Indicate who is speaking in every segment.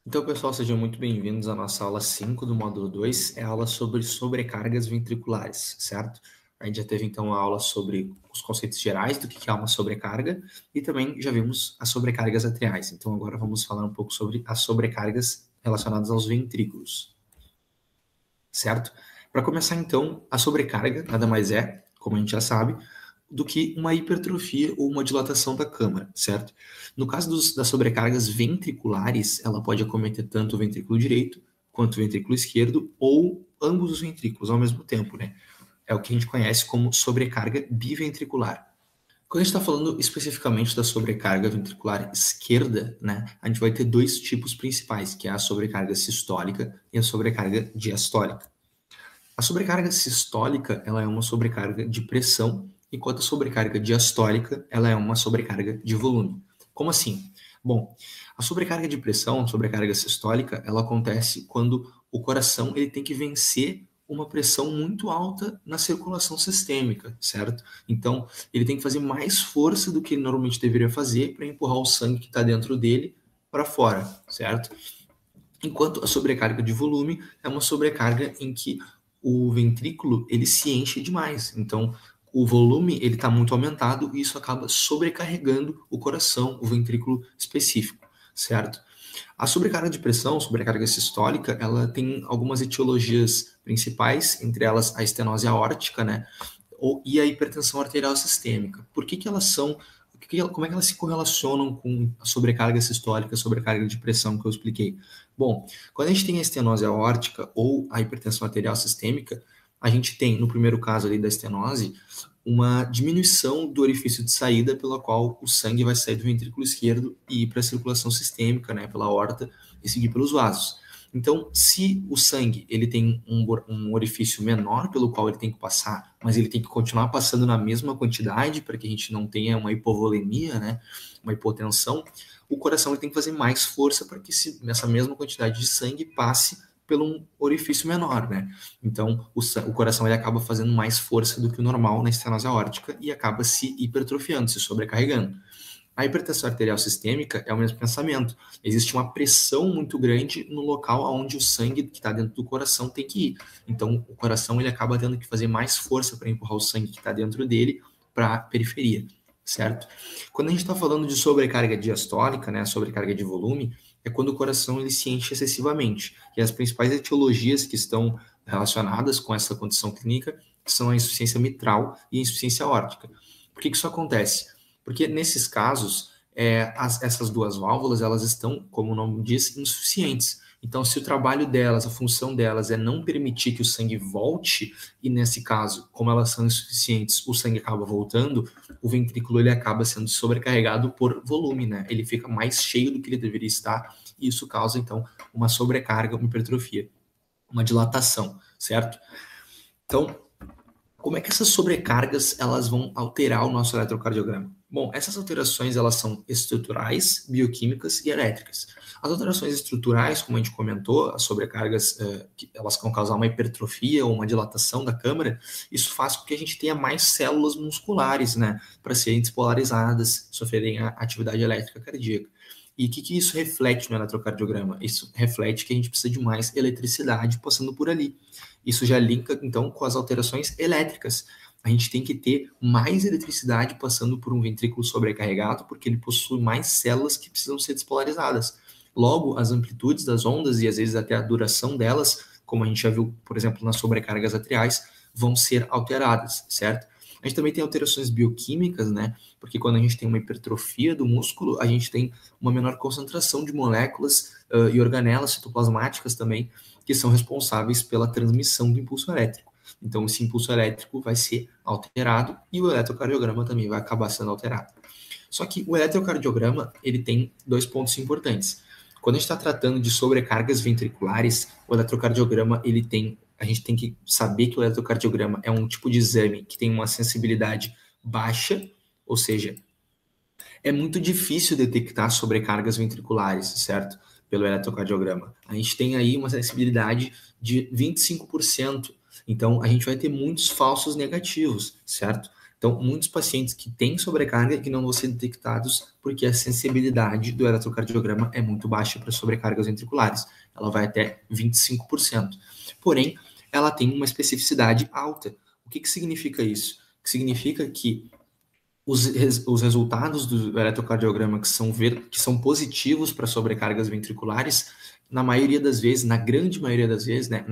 Speaker 1: Então, pessoal, sejam muito bem-vindos à nossa aula 5 do módulo 2, é a aula sobre sobrecargas ventriculares, certo? A gente já teve, então, a aula sobre os conceitos gerais do que é uma sobrecarga e também já vimos as sobrecargas atriais. Então, agora vamos falar um pouco sobre as sobrecargas relacionadas aos ventrículos, certo? Para começar, então, a sobrecarga nada mais é, como a gente já sabe, do que uma hipertrofia ou uma dilatação da câmara, certo? No caso das sobrecargas ventriculares, ela pode acometer tanto o ventrículo direito quanto o ventrículo esquerdo ou ambos os ventrículos ao mesmo tempo, né? É o que a gente conhece como sobrecarga biventricular. Quando a gente está falando especificamente da sobrecarga ventricular esquerda, né, a gente vai ter dois tipos principais, que é a sobrecarga sistólica e a sobrecarga diastólica. A sobrecarga sistólica, ela é uma sobrecarga de pressão, enquanto a sobrecarga diastólica, ela é uma sobrecarga de volume. Como assim? Bom, a sobrecarga de pressão, a sobrecarga sistólica, ela acontece quando o coração ele tem que vencer uma pressão muito alta na circulação sistêmica, certo? Então, ele tem que fazer mais força do que ele normalmente deveria fazer para empurrar o sangue que está dentro dele para fora, certo? Enquanto a sobrecarga de volume é uma sobrecarga em que o ventrículo ele se enche demais. Então, o volume ele está muito aumentado e isso acaba sobrecarregando o coração, o ventrículo específico, certo? A sobrecarga de pressão, sobrecarga sistólica, ela tem algumas etiologias principais, entre elas a estenose aórtica, né? E a hipertensão arterial sistêmica. Por que que elas são, como é que elas se correlacionam com a sobrecarga sistólica, a sobrecarga de pressão que eu expliquei? Bom, quando a gente tem a estenose aórtica ou a hipertensão arterial sistêmica, a gente tem, no primeiro caso ali da estenose, uma diminuição do orifício de saída pela qual o sangue vai sair do ventrículo esquerdo e ir para a circulação sistêmica, né, pela aorta e seguir pelos vasos. Então, se o sangue ele tem um orifício menor pelo qual ele tem que passar, mas ele tem que continuar passando na mesma quantidade para que a gente não tenha uma hipovolemia, né, uma hipotensão, o coração ele tem que fazer mais força para que nessa mesma quantidade de sangue passe pelo um orifício menor, né? Então, o coração ele acaba fazendo mais força do que o normal na estenose aórtica e acaba se hipertrofiando, se sobrecarregando. A hipertensão arterial sistêmica é o mesmo pensamento. Existe uma pressão muito grande no local onde o sangue que está dentro do coração tem que ir. Então, o coração ele acaba tendo que fazer mais força para empurrar o sangue que está dentro dele para a periferia, certo? Quando a gente está falando de sobrecarga diastólica, né, sobrecarga de volume, é quando o coração ele se enche excessivamente. E as principais etiologias que estão relacionadas com essa condição clínica são a insuficiência mitral e a insuficiência aórtica. Por que isso acontece? Porque nesses casos, essas duas válvulas, elas estão, como o nome diz, insuficientes. Então, se o trabalho delas, a função delas é não permitir que o sangue volte, e nesse caso, como elas são insuficientes, o sangue acaba voltando, o ventrículo ele acaba sendo sobrecarregado por volume, né? Ele fica mais cheio do que ele deveria estar, e isso causa, então, uma sobrecarga, uma hipertrofia, uma dilatação, certo? Então, como é que essas sobrecargas elas vão alterar o nosso eletrocardiograma? Bom, essas alterações elas são estruturais, bioquímicas e elétricas. As alterações estruturais, como a gente comentou, as sobrecargas elas vão causar uma hipertrofia ou uma dilatação da câmara, isso faz com que a gente tenha mais células musculares, né, para serem despolarizadas, sofrerem a atividade elétrica cardíaca. E o que isso reflete no eletrocardiograma? Isso reflete que a gente precisa de mais eletricidade passando por ali. Isso já linka, então, com as alterações elétricas. A gente tem que ter mais eletricidade passando por um ventrículo sobrecarregado, porque ele possui mais células que precisam ser despolarizadas. Logo, as amplitudes das ondas e às vezes até a duração delas, como a gente já viu, por exemplo, nas sobrecargas atriais, vão ser alteradas, certo? A gente também tem alterações bioquímicas, né? Porque quando a gente tem uma hipertrofia do músculo, a gente tem uma menor concentração de moléculas e organelas citoplasmáticas também, que são responsáveis pela transmissão do impulso elétrico. Então, esse impulso elétrico vai ser alterado e o eletrocardiograma também vai acabar sendo alterado. Só que o eletrocardiograma, ele tem dois pontos importantes. Quando a gente está tratando de sobrecargas ventriculares, o eletrocardiograma, a gente tem que saber que o eletrocardiograma é um tipo de exame que tem uma sensibilidade baixa, ou seja, é muito difícil detectar sobrecargas ventriculares, certo? Pelo eletrocardiograma. A gente tem aí uma sensibilidade de 25%. Então, a gente vai ter muitos falsos negativos, certo? Então, muitos pacientes que têm sobrecarga que não vão ser detectados porque a sensibilidade do eletrocardiograma é muito baixa para sobrecargas ventriculares. Ela vai até 25%. Porém, ela tem uma especificidade alta. O que significa isso? Que significa que os resultados do eletrocardiograma que são positivos para sobrecargas ventriculares, na maioria das vezes, na grande maioria das vezes, né,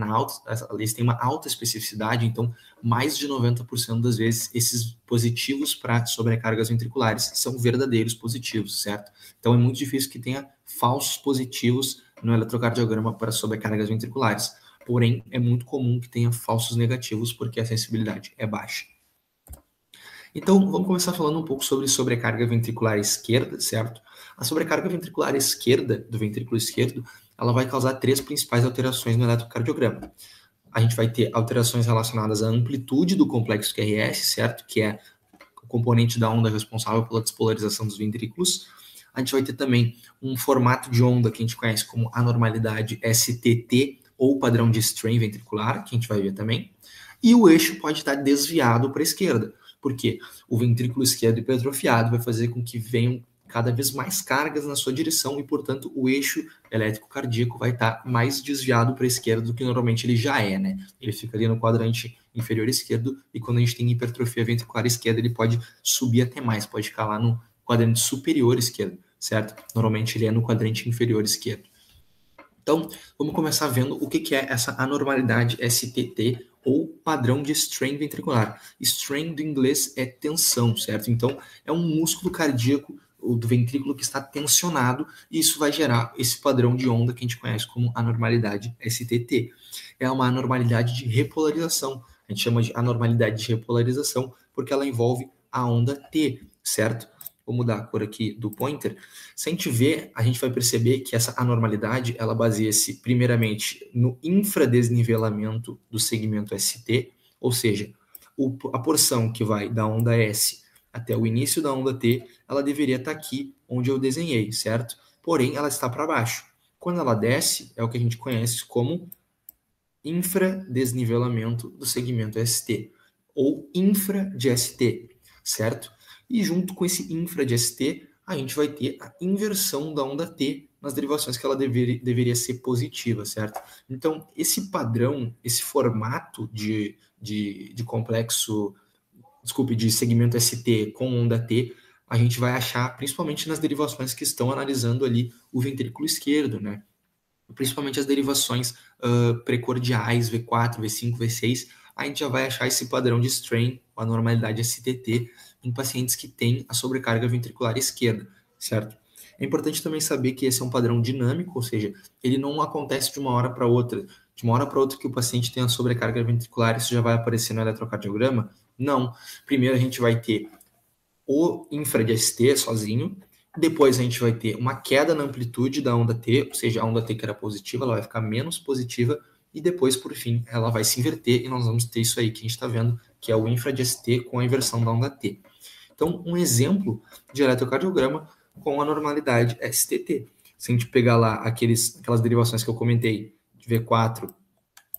Speaker 1: eles têm uma alta especificidade, então mais de 90% das vezes esses positivos para sobrecargas ventriculares são verdadeiros positivos, certo? Então é muito difícil que tenha falsos positivos no eletrocardiograma para sobrecargas ventriculares. Porém, é muito comum que tenha falsos negativos porque a sensibilidade é baixa. Então, vamos começar falando um pouco sobre sobrecarga ventricular esquerda, certo? A sobrecarga ventricular esquerda, do ventrículo esquerdo, ela vai causar 3 principais alterações no eletrocardiograma. A gente vai ter alterações relacionadas à amplitude do complexo QRS, certo? Que é o componente da onda responsável pela despolarização dos ventrículos. A gente vai ter também um formato de onda que a gente conhece como anormalidade STT, ou padrão de strain ventricular, que a gente vai ver também. E o eixo pode estar desviado para a esquerda, porque o ventrículo esquerdo hipertrofiado vai fazer com que venham cada vez mais cargas na sua direção e, portanto, o eixo elétrico cardíaco vai estar mais desviado para a esquerda do que normalmente ele já é, né? Ele fica ali no quadrante inferior esquerdo e quando a gente tem hipertrofia ventricular esquerda, ele pode subir até mais, pode ficar lá no quadrante superior esquerdo, certo? Normalmente ele é no quadrante inferior esquerdo. Então, vamos começar vendo o que é essa anormalidade STT, ou padrão de strain ventricular. Strain do inglês é tensão, certo? Então, é um músculo cardíaco do ventrículo que está tensionado e isso vai gerar esse padrão de onda que a gente conhece como anormalidade STT. É uma anormalidade de repolarização. A gente chama de anormalidade de repolarização porque ela envolve a onda T, certo? Vou mudar a cor aqui do pointer. Se a gente ver, a gente vai perceber que essa anormalidade, ela baseia-se primeiramente no infradesnivelamento do segmento ST, ou seja, a porção que vai da onda S até o início da onda T, ela deveria estar aqui onde eu desenhei, certo? Porém, ela está para baixo. Quando ela desce, é o que a gente conhece como infradesnivelamento do segmento ST, ou infra de ST, certo? E junto com esse infra de ST, a gente vai ter a inversão da onda T nas derivações que ela deveria ser positiva, certo? Então, esse padrão, esse formato de complexo, de segmento ST com onda T, a gente vai achar principalmente nas derivações que estão analisando ali o ventrículo esquerdo, né? Principalmente as derivações precordiais, V4, V5, V6, a gente já vai achar esse padrão de strain, a normalidade STT, em pacientes que têm a sobrecarga ventricular esquerda, certo? É importante também saber que esse é um padrão dinâmico, ou seja, ele não acontece de uma hora para outra. De uma hora para outra que o paciente tem a sobrecarga ventricular, isso já vai aparecer no eletrocardiograma? Não. Primeiro a gente vai ter o infra de ST sozinho, depois a gente vai ter uma queda na amplitude da onda T, ou seja, a onda T que era positiva, ela vai ficar menos positiva, e depois, por fim, ela vai se inverter, e nós vamos ter isso aí que a gente está vendo, que é o infra de ST com a inversão da onda T. Então, um exemplo de eletrocardiograma com a normalidade STT. Se a gente pegar lá aquelas derivações que eu comentei, de V4,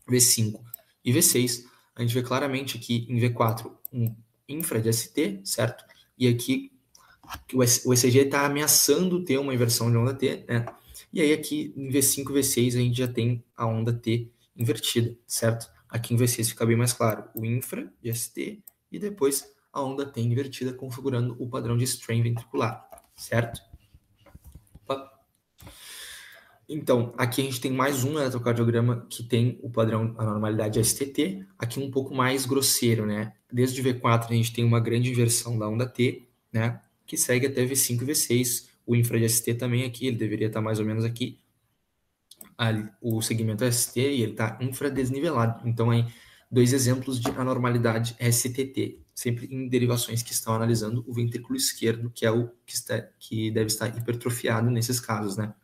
Speaker 1: V5 e V6, a gente vê claramente aqui em V4 um infra de ST, certo? E aqui o ECG está ameaçando ter uma inversão de onda T, né? E aí aqui em V5 e V6 a gente já tem a onda T invertida, certo? Aqui em V6 fica bem mais claro o infra de ST e depois a onda T invertida configurando o padrão de strain ventricular, certo? Opa. Então, aqui a gente tem mais um eletrocardiograma que tem o padrão, a normalidade STT, aqui um pouco mais grosseiro, né? Desde V4 a gente tem uma grande inversão da onda T, né? Que segue até V5 e V6. O infra de ST também aqui, ele deveria estar mais ou menos aqui. Ali, o segmento ST e ele está infradesnivelado. Então, aí, 2 exemplos de anormalidade STT, sempre em derivações que estão analisando o ventrículo esquerdo, que é o que deve estar hipertrofiado nesses casos, né?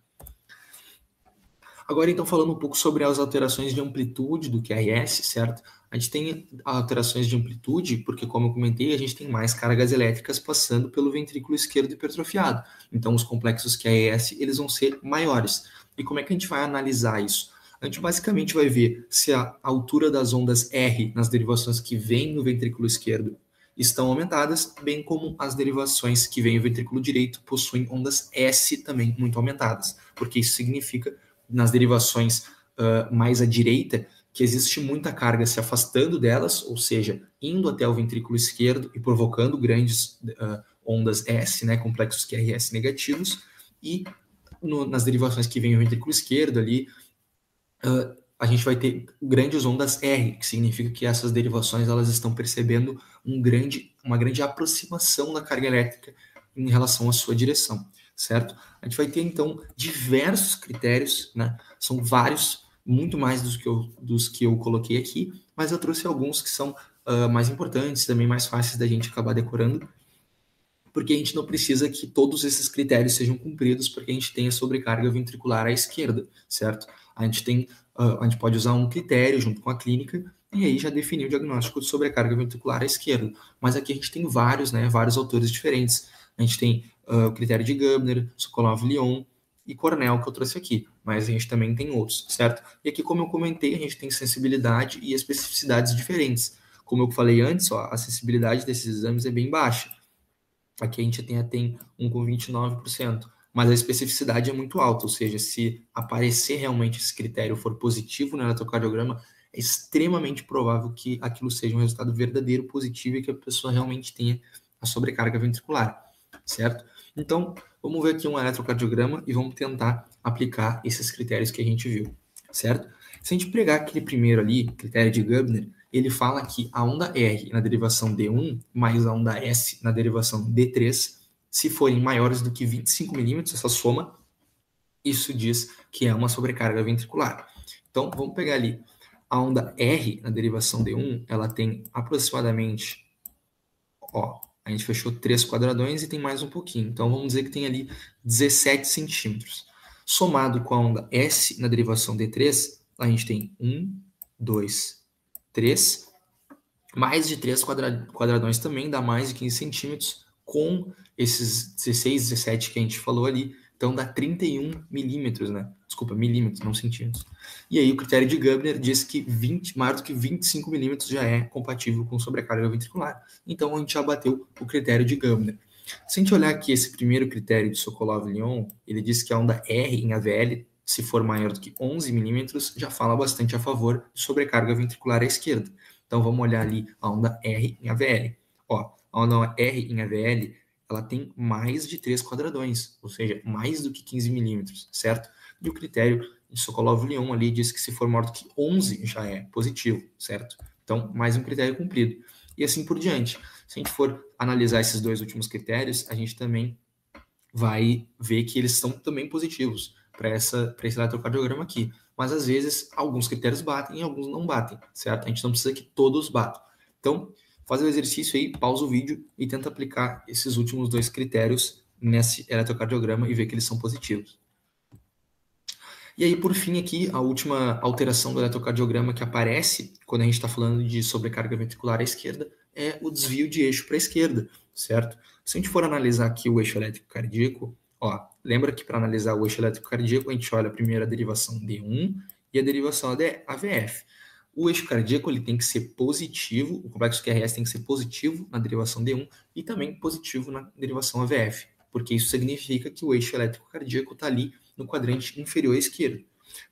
Speaker 1: Agora, então, falando um pouco sobre as alterações de amplitude do QRS, certo? A gente tem alterações de amplitude, porque, como eu comentei, a gente tem mais cargas elétricas passando pelo ventrículo esquerdo hipertrofiado. Então, os complexos QRS, eles vão ser maiores. E como é que a gente vai analisar isso? A gente basicamente vai ver se a altura das ondas R nas derivações que vêm no ventrículo esquerdo estão aumentadas, bem como as derivações que vêm do ventrículo direito possuem ondas S também muito aumentadas, porque isso significa, nas derivações mais à direita, que existe muita carga se afastando delas, ou seja, indo até o ventrículo esquerdo e provocando grandes ondas S, né, complexos QRS negativos, e nas derivações que vêm do ventrículo esquerdo ali, a gente vai ter grandes ondas R, que significa que essas derivações elas estão percebendo uma grande aproximação da carga elétrica em relação à sua direção, certo? A gente vai ter, então, diversos critérios, né? São vários, muito mais dos que eu coloquei aqui, mas eu trouxe alguns que são mais importantes, também mais fáceis da gente acabar decorando, porque a gente não precisa que todos esses critérios sejam cumpridos porque a gente tem a sobrecarga ventricular à esquerda, certo? A gente pode usar um critério junto com a clínica e aí já definir o diagnóstico de sobrecarga ventricular à esquerda. Mas aqui a gente tem vários, né, vários autores diferentes. A gente tem o critério de Gubner, Sokolov-Lyon e Cornell, que eu trouxe aqui, mas a gente também tem outros, certo? E aqui, como eu comentei, a gente tem sensibilidade e especificidades diferentes. Como eu falei antes, ó, a sensibilidade desses exames é bem baixa. Aqui a gente tem um com 29%, mas a especificidade é muito alta, ou seja, se aparecer realmente esse critério for positivo no eletrocardiograma, é extremamente provável que aquilo seja um resultado verdadeiro, positivo e que a pessoa realmente tenha a sobrecarga ventricular, certo? Então, vamos ver aqui um eletrocardiograma e vamos tentar aplicar esses critérios que a gente viu, certo? Se a gente pegar aquele primeiro ali, critério de Gubner, ele fala que a onda R na derivação D1 mais a onda S na derivação D3, se forem maiores do que 25 milímetros, essa soma, isso diz que é uma sobrecarga ventricular. Então, vamos pegar ali. A onda R na derivação D1, ela tem aproximadamente, ó, a gente fechou 3 quadradões e tem mais um pouquinho. Então, vamos dizer que tem ali 17 centímetros. Somado com a onda S na derivação D3, a gente tem 1, 2, 3, mais de 3 quadradões também dá mais de 15 centímetros, com esses 16, 17 que a gente falou ali, então dá 31 milímetros, né? Desculpa, milímetros, não centímetros. E aí o critério de Gubner diz que maior do que 25 milímetros já é compatível com sobrecarga ventricular. Então a gente já bateu o critério de Gubner. Se a gente olhar aqui esse primeiro critério de Sokolov-Lyon, ele diz que a onda R em AVL, se for maior do que 11 milímetros, já fala bastante a favor de sobrecarga ventricular à esquerda. Então vamos olhar ali a onda R em AVL. Ó, a onda R em AVL, ela tem mais de 3 quadradões, ou seja, mais do que 15 milímetros, certo? E o critério de Sokolov-Lyon ali diz que se for maior do que 11 já é positivo, certo? Então, mais um critério cumprido. E assim por diante. Se a gente for analisar esses dois últimos critérios, a gente também vai ver que eles são também positivos para esse eletrocardiograma aqui. Mas às vezes alguns critérios batem e alguns não batem, certo? A gente não precisa que todos batam. Então, faz o exercício aí, pausa o vídeo e tenta aplicar esses últimos dois critérios nesse eletrocardiograma e ver que eles são positivos. E aí, por fim, aqui, a última alteração do eletrocardiograma que aparece quando a gente está falando de sobrecarga ventricular à esquerda é o desvio de eixo para a esquerda, certo? Se a gente for analisar aqui o eixo elétrico cardíaco, ó, lembra que para analisar o eixo elétrico cardíaco, a gente olha primeiro a derivação D1 e a derivação AVF. O eixo cardíaco ele tem que ser positivo, o complexo QRS tem que ser positivo na derivação D1 e também positivo na derivação AVF, porque isso significa que o eixo elétrico cardíaco está ali no quadrante inferior esquerdo.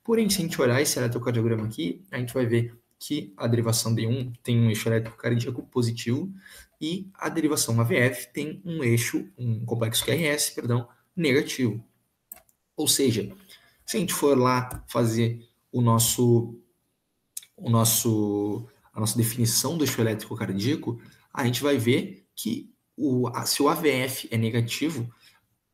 Speaker 1: Porém, se a gente olhar esse eletrocardiograma aqui, a gente vai ver que a derivação D1 tem um eixo elétrico cardíaco positivo e a derivação AVF tem um complexo QRS, negativo. Ou seja, se a gente for lá fazer a nossa definição do eixo elétrico cardíaco, a gente vai ver que se o AVF é negativo,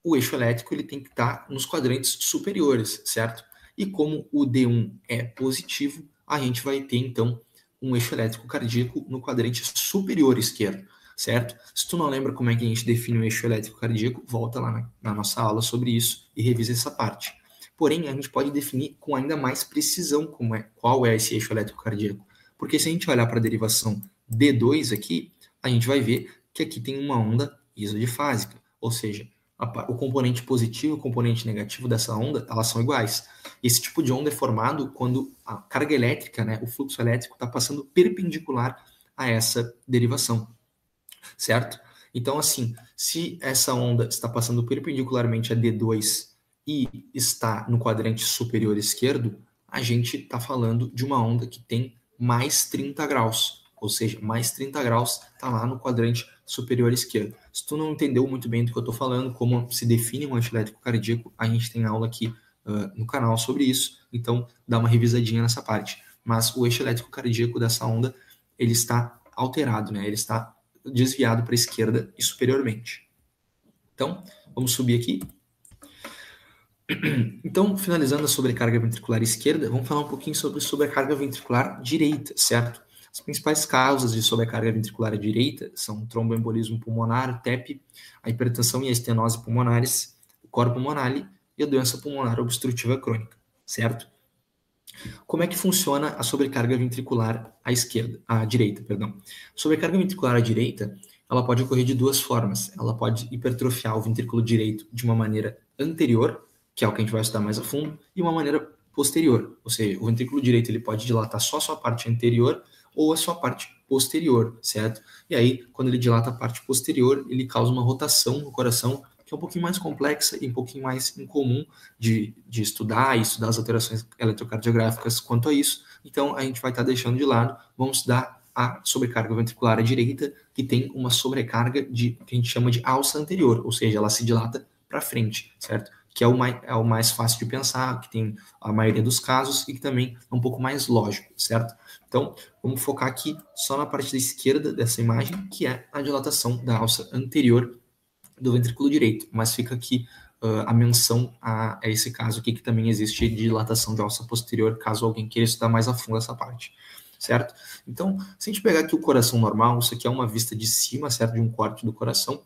Speaker 1: o eixo elétrico ele tem que estar nos quadrantes superiores, certo? E como o D1 é positivo, a gente vai ter, então, um eixo elétrico cardíaco no quadrante superior esquerdo, certo? Se tu não lembra como é que a gente define o eixo elétrico cardíaco, volta lá na nossa aula sobre isso e revisa essa parte. Porém, a gente pode definir com ainda mais precisão qual é esse eixo elétrico cardíaco. Porque se a gente olhar para a derivação D2 aqui, a gente vai ver que aqui tem uma onda isodifásica, ou seja, o componente positivo e o componente negativo dessa onda, elas são iguais. Esse tipo de onda é formado quando a carga elétrica, né, o fluxo elétrico está passando perpendicular a essa derivação. certo? Então, assim, se essa onda está passando perpendicularmente a D2 e está no quadrante superior esquerdo, a gente está falando de uma onda que tem mais 30 graus, ou seja, mais 30 graus está lá no quadrante superior esquerdo. Se tu não entendeu muito bem do que eu estou falando, como se define um antielétrico cardíaco, a gente tem aula aqui no canal sobre isso, então dá uma revisadinha nessa parte. Mas o eixo elétrico cardíaco dessa onda, ele está alterado, né? Ele está desviado para a esquerda e superiormente. Então, vamos subir aqui. Então, finalizando a sobrecarga ventricular esquerda, vamos falar um pouquinho sobre sobrecarga ventricular direita, certo? As principais causas de sobrecarga ventricular direita são o tromboembolismo pulmonar, o TEP, a hipertensão e a estenose pulmonares, o coro pulmonale e a doença pulmonar obstrutiva crônica, certo? Como é que funciona a sobrecarga ventricular à direita, perdão? A sobrecarga ventricular à direita, ela pode ocorrer de duas formas. Ela pode hipertrofiar o ventrículo direito de uma maneira anterior, que é o que a gente vai estudar mais a fundo, e uma maneira posterior, ou seja, o ventrículo direito ele pode dilatar só a sua parte anterior ou a sua parte posterior, certo? E aí, quando ele dilata a parte posterior, ele causa uma rotação no coração que é um pouquinho mais complexa e um pouquinho mais incomum de estudar e estudar as alterações eletrocardiográficas quanto a isso. Então, a gente vai estar deixando de lado, vamos estudar a sobrecarga ventricular à direita, que tem uma sobrecarga que a gente chama de alça anterior, ou seja, ela se dilata para frente, certo? Que é o mais fácil de pensar, que tem a maioria dos casos e que também é um pouco mais lógico, certo? Então, vamos focar aqui só na parte da esquerda dessa imagem, que é a dilatação da alça anterior do ventrículo direito, mas fica aqui a menção a esse caso aqui, que também existe dilatação de alça posterior, caso alguém queira estudar mais a fundo essa parte, certo? Então, se a gente pegar aqui o coração normal, isso aqui é uma vista de cima, certo, de um corte do coração,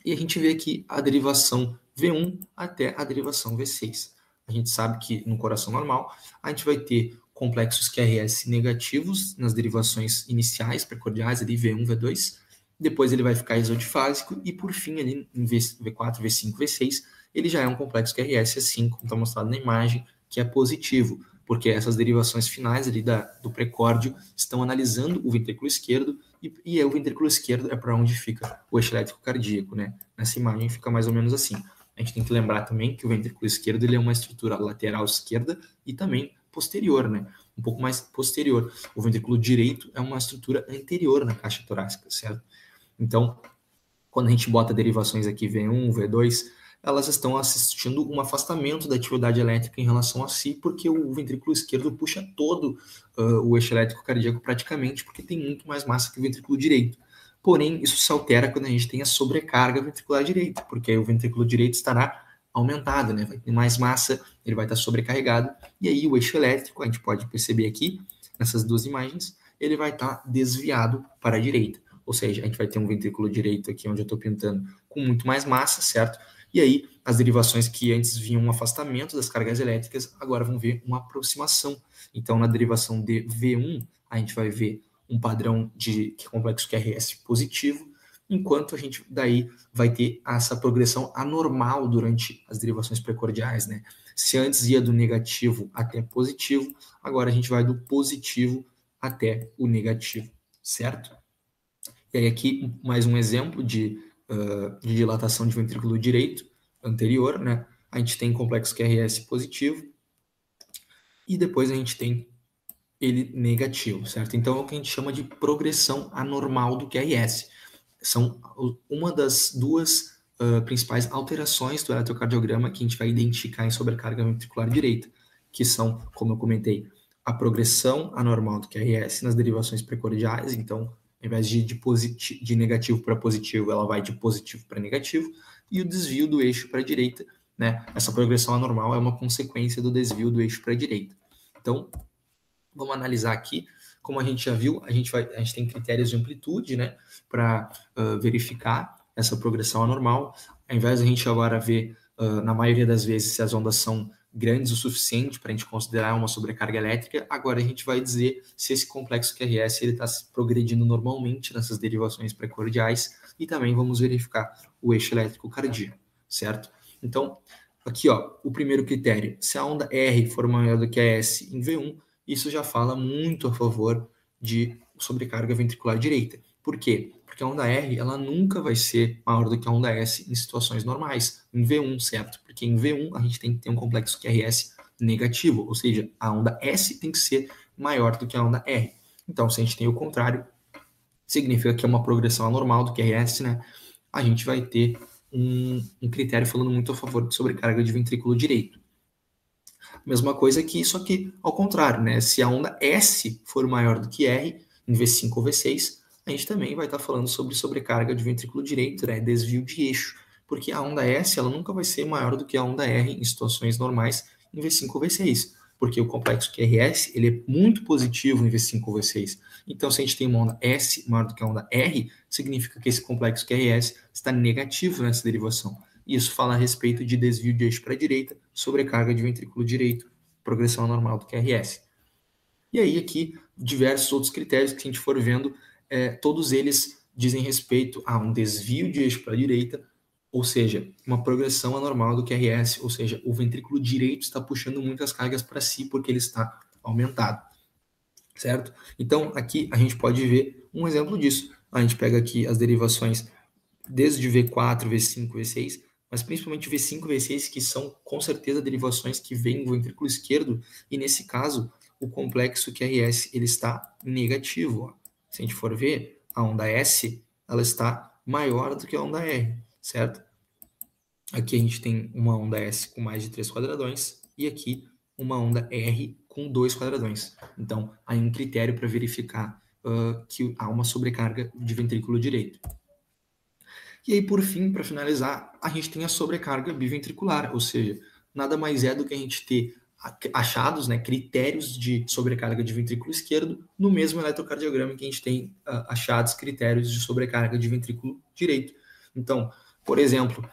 Speaker 1: e a gente vê aqui a derivação V1 até a derivação V6. A gente sabe que no coração normal, a gente vai ter complexos QRS negativos nas derivações iniciais, precordiais, ali V1, V2, depois ele vai ficar exodifásico e por fim ali em V4, V5, V6, ele já é um complexo QRS assim, como está mostrado na imagem, que é positivo, porque essas derivações finais ali do precórdio estão analisando o ventrículo esquerdo e o ventrículo esquerdo é para onde fica o eixo elétrico cardíaco, né? Nessa imagem fica mais ou menos assim. A gente tem que lembrar também que o ventrículo esquerdo ele é uma estrutura lateral esquerda e também posterior, né? Um pouco mais posterior. O ventrículo direito é uma estrutura anterior na caixa torácica, certo? Então, quando a gente bota derivações aqui V1, V2, elas estão assistindo um afastamento da atividade elétrica em relação a si, porque o ventrículo esquerdo puxa todo o eixo elétrico cardíaco praticamente, porque tem muito mais massa que o ventrículo direito. Porém, isso se altera quando a gente tem a sobrecarga ventricular direita, porque aí o ventrículo direito estará aumentado, né? Vai ter mais massa, ele vai estar sobrecarregado, e aí o eixo elétrico, a gente pode perceber aqui, nessas duas imagens, ele vai estar desviado para a direita. Ou seja, a gente vai ter um ventrículo direito aqui, onde eu estou pintando, com muito mais massa, certo? E aí, as derivações que antes vinham um afastamento das cargas elétricas, agora vão ver uma aproximação. Então, na derivação de V1, a gente vai ver um padrão de complexo QRS positivo, enquanto a gente daí vai ter essa progressão anormal durante as derivações precordiais, né? Se antes ia do negativo até positivo, agora a gente vai do positivo até o negativo, certo? E aí aqui mais um exemplo de dilatação de ventrículo direito anterior, né? A gente tem complexo QRS positivo e depois a gente tem ele negativo, certo? Então é o que a gente chama de progressão anormal do QRS. São uma das duas principais alterações do eletrocardiograma que a gente vai identificar em sobrecarga ventricular direita, que são, como eu comentei, a progressão anormal do QRS nas derivações precordiais, então ao invés de negativo para positivo, ela vai de positivo para negativo, e o desvio do eixo para a direita, né? Essa progressão anormal é uma consequência do desvio do eixo para a direita. Então, vamos analisar aqui, como a gente já viu, a gente tem critérios de amplitude, né, para verificar essa progressão anormal. Ao invés de a gente agora ver, na maioria das vezes, se as ondas são grandes o suficiente para a gente considerar uma sobrecarga elétrica, agora a gente vai dizer se esse complexo QRS está progredindo normalmente nessas derivações precordiais e também vamos verificar o eixo elétrico cardíaco, certo? Então, aqui, ó, o primeiro critério, se a onda R for maior do que a S em V1, isso já fala muito a favor de sobrecarga ventricular direita. Por quê? Porque a onda R, ela nunca vai ser maior do que a onda S em situações normais, em V1, certo? Porque em V1 a gente tem que ter um complexo QRS negativo, ou seja, a onda S tem que ser maior do que a onda R. Então, se a gente tem o contrário, significa que é uma progressão anormal do QRS, né? A gente vai ter um critério falando muito a favor de sobrecarga de ventrículo direito. Mesma coisa que isso aqui, ao contrário, né? Se a onda S for maior do que R, em V5 ou V6, a gente também vai estar falando sobre sobrecarga de ventrículo direito, né? Desvio de eixo. Porque a onda S, ela nunca vai ser maior do que a onda R em situações normais em V5 ou V6. Porque o complexo QRS, ele é muito positivo em V5 ou V6. Então, se a gente tem uma onda S maior do que a onda R, significa que esse complexo QRS está negativo nessa derivação. Isso fala a respeito de desvio de eixo para a direita, sobrecarga de ventrículo direito, progressão anormal do QRS. E aí aqui, diversos outros critérios que a gente for vendo, todos eles dizem respeito a um desvio de eixo para a direita, ou seja, uma progressão anormal do QRS, ou seja, o ventrículo direito está puxando muitas cargas para si porque ele está aumentado, certo? Então, aqui a gente pode ver um exemplo disso. A gente pega aqui as derivações desde V4, V5, V6, mas principalmente V5 e V6, que são com certeza derivações que vêm do ventrículo esquerdo, e nesse caso, o complexo QRS ele está negativo. Ó. Se a gente for ver, a onda S ela está maior do que a onda R, certo? Aqui a gente tem uma onda S com mais de 3 quadradões, e aqui uma onda R com 2 quadradões. Então, aí um critério para verificar que há uma sobrecarga de ventrículo direito. E aí, por fim, para finalizar, a gente tem a sobrecarga biventricular, ou seja, nada mais é do que a gente ter achados, né, critérios de sobrecarga de ventrículo esquerdo no mesmo eletrocardiograma que a gente tem achados critérios de sobrecarga de ventrículo direito. Então, por exemplo,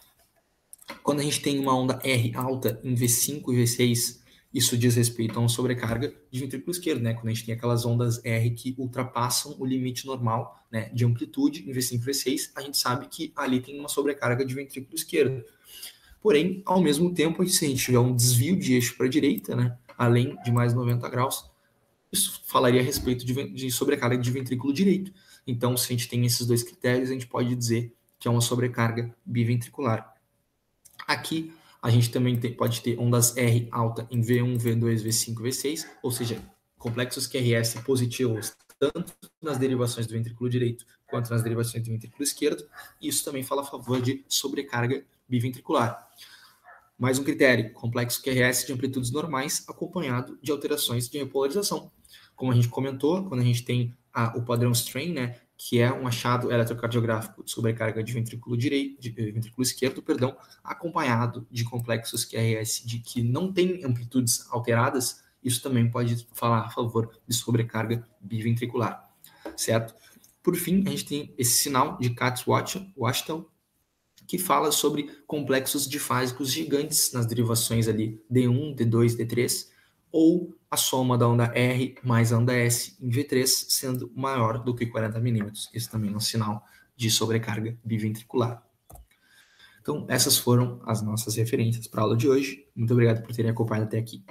Speaker 1: quando a gente tem uma onda R alta em V5 e V6, isso diz respeito a uma sobrecarga de ventrículo esquerdo, né? Quando a gente tem aquelas ondas R que ultrapassam o limite normal, né, de amplitude em V5 e V6, a gente sabe que ali tem uma sobrecarga de ventrículo esquerdo. Porém, ao mesmo tempo, se a gente tiver um desvio de eixo para a direita, né, além de mais 90 graus, isso falaria a respeito de sobrecarga de ventrículo direito. Então, se a gente tem esses dois critérios, a gente pode dizer que é uma sobrecarga biventricular. Aqui, a gente também pode ter ondas R alta em V1, V2, V5, V6, ou seja, complexos QRS positivos tanto nas derivações do ventrículo direito quanto nas derivações do ventrículo esquerdo. Isso também fala a favor de sobrecarga biventricular. Mais um critério, complexo QRS de amplitudes normais acompanhado de alterações de repolarização. Como a gente comentou, quando a gente tem o padrão strain, né, que é um achado eletrocardiográfico de sobrecarga de ventrículo ventrículo esquerdo, acompanhado de complexos QRS que não tem amplitudes alteradas, isso também pode falar a favor de sobrecarga biventricular, certo? Por fim, a gente tem esse sinal de Katz-Wachtel, que fala sobre complexos difásicos gigantes nas derivações ali D1, D2, D3, ou a soma da onda R mais a onda S em V3 sendo maior do que 40 milímetros. Esse também é um sinal de sobrecarga biventricular. Então, essas foram as nossas referências para a aula de hoje. Muito obrigado por terem acompanhado até aqui.